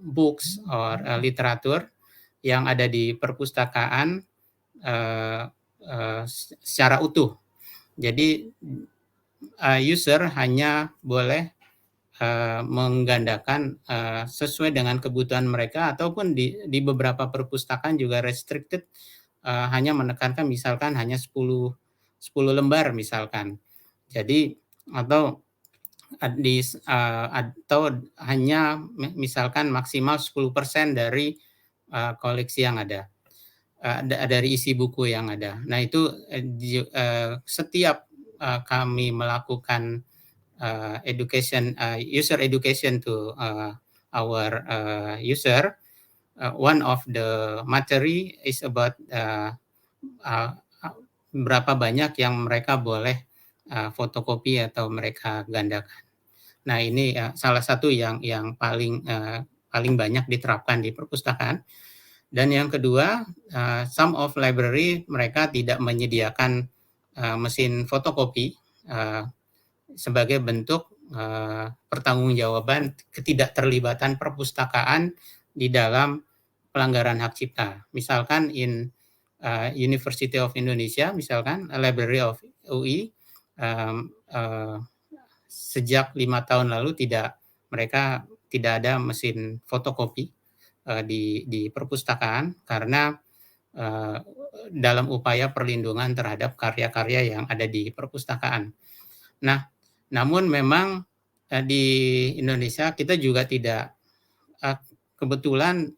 books or literatur yang ada di perpustakaan secara utuh. Jadi user hanya boleh menggandakan sesuai dengan kebutuhan mereka, ataupun di beberapa perpustakaan juga restricted, hanya menekankan misalkan hanya 10 lembar misalkan. Jadi atau hanya misalkan maksimal 10% dari koleksi yang ada, dari isi buku yang ada. Nah itu setiap kami melakukan user education to our user. One of the materi is about berapa banyak yang mereka boleh fotokopi atau mereka gandakan. Nah, ini salah satu yang paling banyak diterapkan di perpustakaan. Dan yang kedua, some of library mereka tidak menyediakan mesin fotokopi sebagai bentuk pertanggungjawaban ketidakterlibatan perpustakaan di dalam pelanggaran hak cipta. Misalkan University of Indonesia, misalkan Library of UI, sejak 5 tahun lalu mereka tidak ada mesin fotokopi di perpustakaan karena dalam upaya perlindungan terhadap karya-karya yang ada di perpustakaan. Nah, namun memang di Indonesia kita juga tidak kebetulan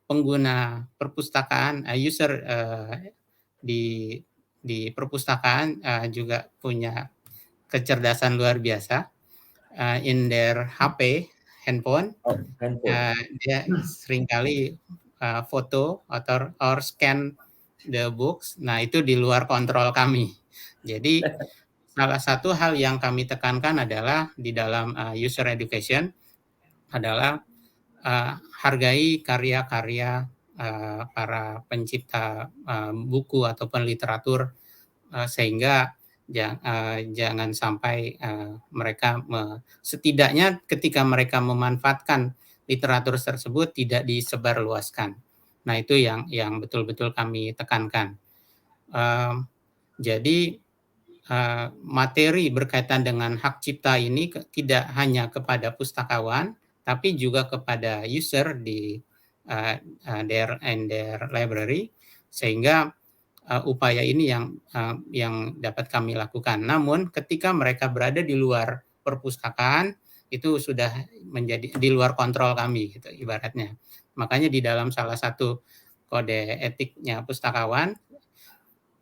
pengguna perpustakaan, user di perpustakaan juga punya kecerdasan luar biasa. In their HP, handphone, dia seringkali foto or scan the books. Nah, itu di luar kontrol kami. Jadi salah satu hal yang kami tekankan adalah di dalam user education adalah hargai karya-karya para pencipta buku ataupun literatur sehingga jangan sampai mereka setidaknya ketika mereka memanfaatkan literatur tersebut tidak disebarluaskan. Nah, itu yang betul-betul kami tekankan. Jadi materi berkaitan dengan hak cipta ini tidak hanya kepada pustakawan, tapi juga kepada user di their library, sehingga upaya ini yang dapat kami lakukan. Namun ketika mereka berada di luar perpustakaan, itu sudah menjadi di luar kontrol kami, gitu ibaratnya. Makanya di dalam salah satu kode etiknya pustakawan,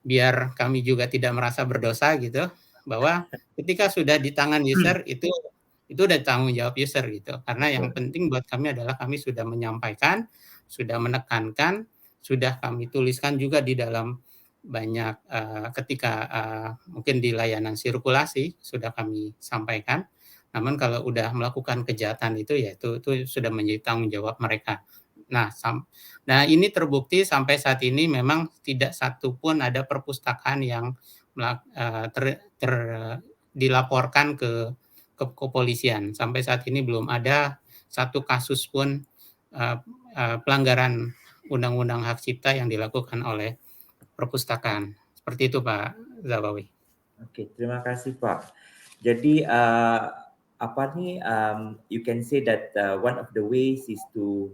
biar kami juga tidak merasa berdosa gitu, bahwa ketika sudah di tangan user itu udah tanggung jawab user gitu. Karena yang penting buat kami adalah kami sudah menyampaikan, sudah menekankan, sudah kami tuliskan juga di dalam banyak ketika mungkin di layanan sirkulasi sudah kami sampaikan. Namun kalau udah melakukan kejahatan itu ya itu sudah menjadi tanggung jawab mereka. Nah, ini terbukti sampai saat ini memang tidak satu pun ada perpustakaan yang dilaporkan ke kepolisian. Sampai saat ini belum ada satu kasus pun pelanggaran undang-undang hak cipta yang dilakukan oleh perpustakaan. Seperti itu, Pak Zabawi. Oke, terima kasih Pak. Jadi you can say that one of the ways is to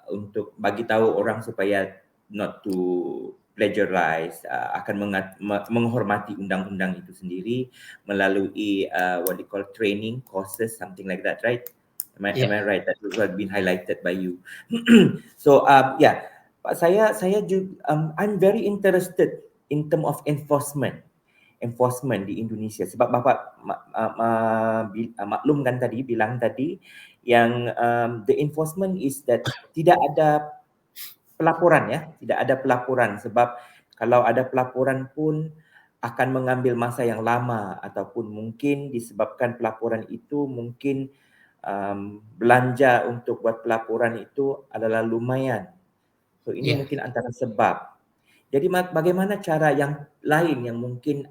untuk bagi tahu orang supaya not to plagiarize, akan menghormati undang-undang itu sendiri melalui what they call training courses, something like that, right? Am I right? That has been highlighted by you. So Pak, saya juga I'm very interested in term of enforcement di Indonesia, sebab Bapak maklumkan tadi, bilang tadi yang the enforcement is that tidak ada pelaporan ya, tidak ada pelaporan, sebab kalau ada pelaporan pun akan mengambil masa yang lama ataupun mungkin disebabkan pelaporan itu mungkin belanja untuk buat pelaporan itu adalah lumayan. So ini mungkin antara sebab. Jadi bagaimana cara yang lain yang mungkin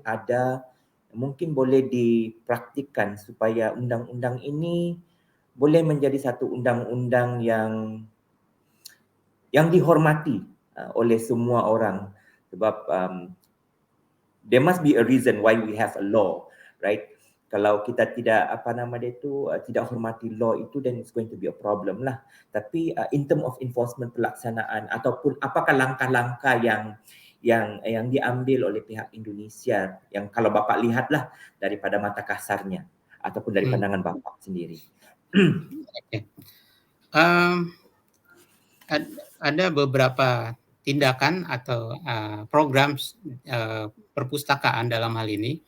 boleh dipraktikkan supaya undang-undang ini boleh menjadi satu undang-undang yang dihormati oleh semua orang, sebab there must be a reason why we have a law, right? Kalau kita tidak tidak hormati law itu, then it's going to be a problem lah. Tapi in term of enforcement, pelaksanaan ataupun apakah langkah-langkah yang diambil oleh pihak Indonesia yang kalau Bapak lihatlah daripada mata kasarnya ataupun dari pandangan Bapak sendiri. Ada beberapa tindakan atau program perpustakaan dalam hal ini,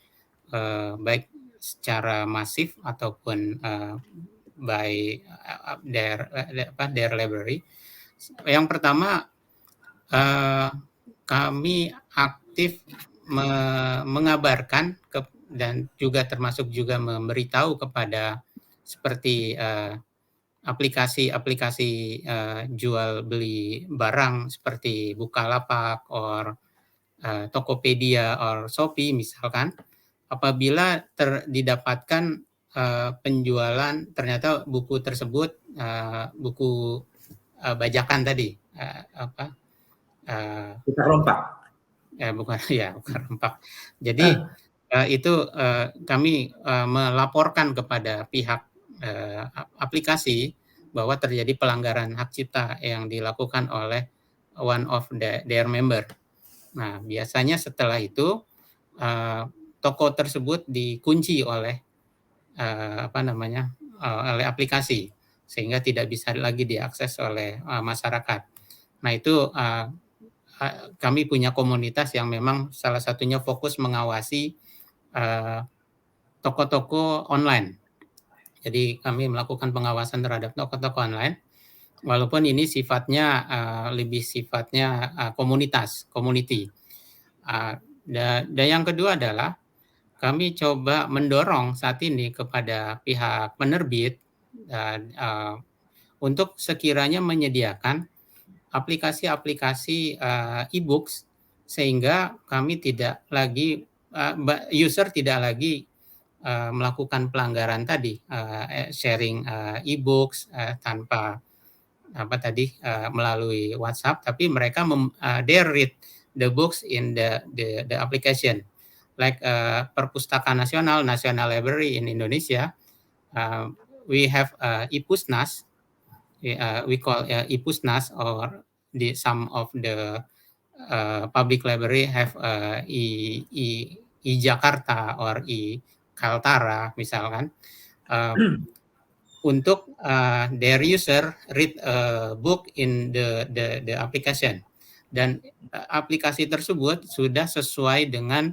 baik secara masif ataupun by their library. Yang pertama, kami aktif mengabarkan dan juga termasuk juga memberitahu kepada seperti aplikasi-aplikasi jual beli barang seperti Bukalapak or Tokopedia or Shopee misalkan, apabila didapatkan penjualan ternyata buku tersebut buku bajakan tadi Kita rompak. Bukan rompak. Jadi itu kami melaporkan kepada pihak aplikasi bahwa terjadi pelanggaran hak cipta yang dilakukan oleh one of their member. Nah, biasanya setelah itu toko tersebut dikunci oleh oleh aplikasi sehingga tidak bisa lagi diakses oleh masyarakat. Nah, itu kami punya komunitas yang memang salah satunya fokus mengawasi toko-toko online. Jadi kami melakukan pengawasan terhadap toko-toko online, walaupun ini sifatnya lebih sifatnya community. Dan yang kedua adalah kami coba mendorong saat ini kepada pihak penerbit untuk sekiranya menyediakan aplikasi-aplikasi e-books sehingga kami tidak lagi user tidak lagi melakukan pelanggaran tadi sharing e-books tanpa melalui WhatsApp, tapi mereka they read the books in the application like Perpustakaan Nasional National Library in Indonesia. We have e-Pusnas. We call e-Pusnas, or some of the public library have e-Jakarta or e-Kaltara misalkan, untuk their user read a book in the application, dan aplikasi tersebut sudah sesuai dengan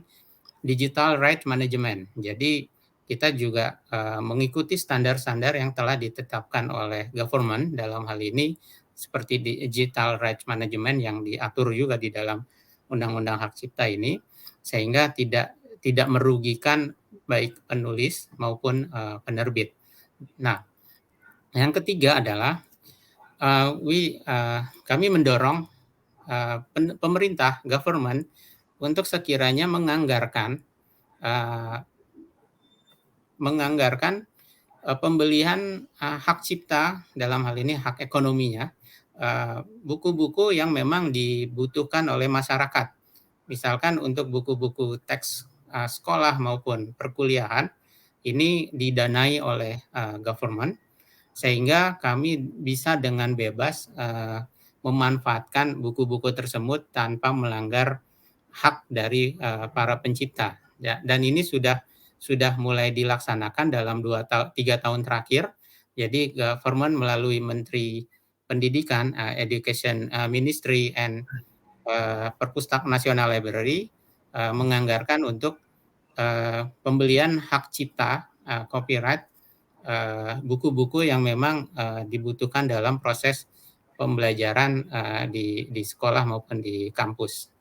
digital right management. Jadi kita juga mengikuti standar-standar yang telah ditetapkan oleh government dalam hal ini seperti digital rights management yang diatur juga di dalam Undang-Undang Hak Cipta ini, sehingga tidak merugikan baik penulis maupun penerbit. Nah, yang ketiga adalah kami mendorong pemerintah government untuk sekiranya menganggarkan pembelian hak cipta, dalam hal ini hak ekonominya, buku-buku yang memang dibutuhkan oleh masyarakat. Misalkan untuk buku-buku teks sekolah maupun perkuliahan, ini didanai oleh government, sehingga kami bisa dengan bebas memanfaatkan buku-buku tersebut tanpa melanggar hak dari para pencipta. Ya, dan ini sudah mulai dilaksanakan dalam 3 tahun terakhir. Jadi government melalui Menteri Pendidikan, Education Ministry and Perpustakaan Nasional Library menganggarkan untuk pembelian hak cipta copyright buku-buku yang memang dibutuhkan dalam proses pembelajaran di sekolah maupun di kampus.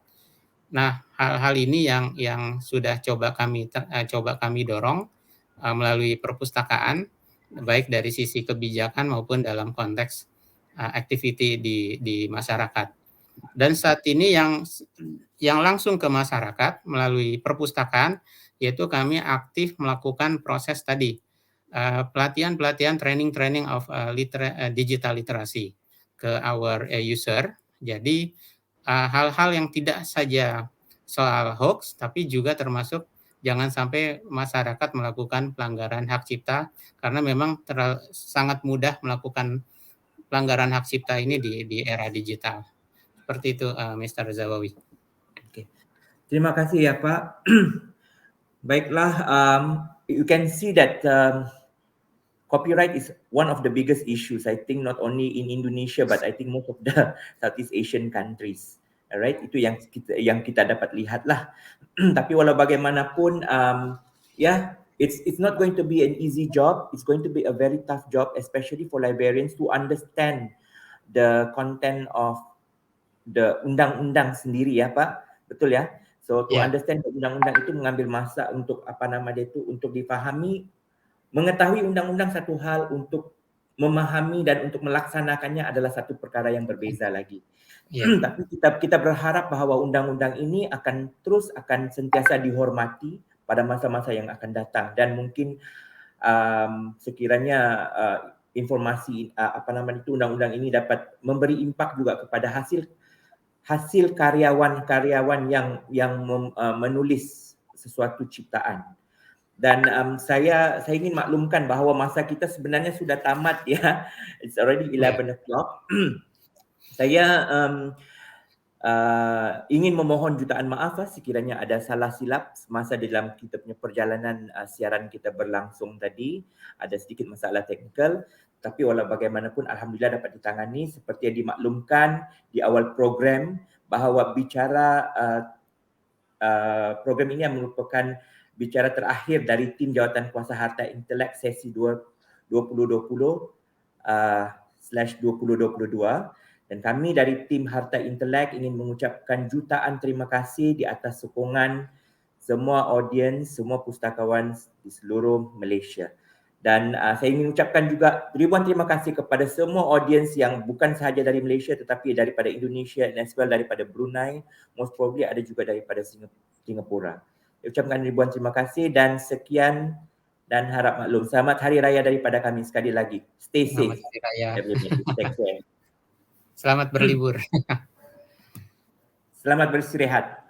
Nah, hal-hal ini yang sudah coba kami dorong melalui perpustakaan, baik dari sisi kebijakan maupun dalam konteks activity di masyarakat. Dan saat ini yang langsung ke masyarakat melalui perpustakaan, yaitu kami aktif melakukan proses tadi, pelatihan training of digital literacy ke our user. Jadi hal-hal yang tidak saja soal hoax, tapi juga termasuk jangan sampai masyarakat melakukan pelanggaran hak cipta, karena memang sangat mudah melakukan pelanggaran hak cipta ini di era digital. Seperti itu, Mr. Zawawi. Oke. Terima kasih ya Pak. Baiklah, you can see that copyright is one of the biggest issues, I think, not only in Indonesia, but I think most of the Southeast Asian countries. Alright, itu yang kita dapat lihat lah. Tapi walau bagaimanapun, it's not going to be an easy job. It's going to be a very tough job, especially for librarians to understand the content of the undang-undang sendiri ya Pak. Betul ya? So to understand the undang-undang itu mengambil masa untuk untuk dipahami, mengetahui undang-undang satu hal, untuk memahami dan untuk melaksanakannya adalah satu perkara yang berbeza lagi. Tapi kita berharap bahwa undang-undang ini akan sentiasa dihormati pada masa-masa yang akan datang, dan mungkin sekiranya informasi undang-undang ini dapat memberi impak juga kepada hasil karyawan-karyawan yang menulis sesuatu ciptaan. Dan saya ingin maklumkan bahawa masa kita sebenarnya sudah tamat ya. It's already 11 o'clock. Saya ingin memohon jutaan maaf sekiranya ada salah silap semasa dalam kita punya perjalanan siaran kita berlangsung tadi. Ada sedikit masalah teknikal, tapi walau bagaimanapun alhamdulillah dapat ditangani. Seperti yang dimaklumkan di awal program bahawa program ini merupakan bicara terakhir dari tim Jawatan Kuasa Harta Intelek sesi 2020/2022. Dan kami dari tim Harta Intelek ingin mengucapkan jutaan terima kasih di atas sokongan semua audiens, semua pustakawan di seluruh Malaysia. Dan saya ingin mengucapkan juga ribuan terima kasih kepada semua audiens yang bukan sahaja dari Malaysia tetapi daripada Indonesia dan as well daripada Brunei, most probably ada juga daripada Singapura. Saya ucapkan ribuan terima kasih dan sekian dan harap maklum. Selamat Hari Raya daripada kami sekali lagi. Stay safe. Selamat Hari Raya. Take care. Selamat berlibur. Selamat beristirahat.